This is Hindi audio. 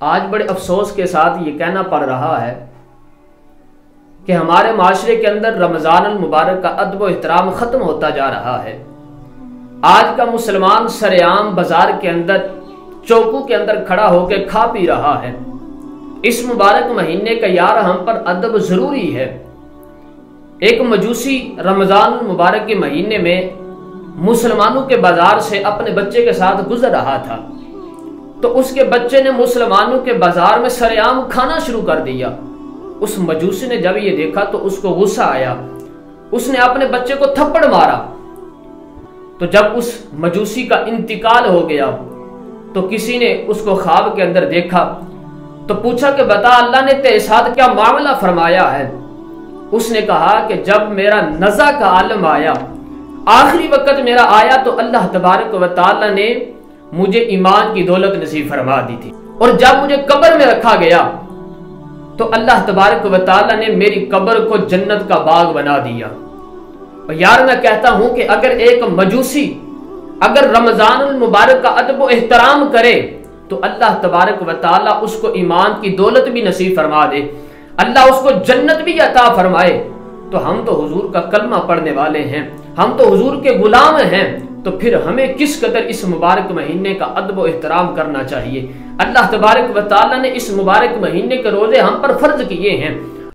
आज बड़े अफसोस के साथ ये कहना पड़ रहा है कि हमारे माशरे के अंदर रमज़ान अल मुबारक का अदब व एहतराम ख़त्म होता जा रहा है। आज का मुसलमान सरेआम बाजार के अंदर चौकों के अंदर खड़ा होकर खा पी रहा है। इस मुबारक महीने का यार हम पर अदब ज़रूरी है। एक मजूसी रमज़ान अल मुबारक के महीने में मुसलमानों के बाजार से अपने बच्चे के साथ गुजर रहा था, तो उसके बच्चे ने मुसलमानों के बाजार में सरेआम खाना शुरू कर दिया। उस मजूसी ने जब ये देखा तो उसको गुस्सा आया, उसने अपने बच्चे को थप्पड़ मारा। तो जब उस मजूसी का इंतकाल हो गया तो किसी ने उसको ख्वाब के अंदर देखा, तो पूछा कि बता अल्लाह ने तेरे साथ क्या मामला फरमाया है। उसने कहा कि जब मेरा नज़ा का आलम आया, आखिरी वक्त मेरा आया, तो अल्लाह तबारक व तआला ने मुझे ईमान की दौलत नसीब फरमा दी थी, और जब मुझे कब्र में रखा गया तो अल्लाह तबारक व तआला ने मेरी कब्र को जन्नत का बाग बना दिया। और यार मैं कहता हूं कि अगर एक मजूसी अगर रमज़ान अल मुबारक का अदब व एहतराम करे तो अल्लाह तबारक व तआला उसको ईमान की दौलत भी नसीब फरमा दे, अल्लाह उसको जन्नत भी अता फरमाए। तो हम तो हुजूर का कलमा पढ़ने वाले हैं, हम तो हुजूर के गुलाम हैं, तो फिर हमें किस कदर इस मुबारक महीने का अदब व एहतराम करना चाहिए। अल्लाह तबारक व तआला ने इस मुबारक महीने के रोजे हम पर फर्ज किए हैं।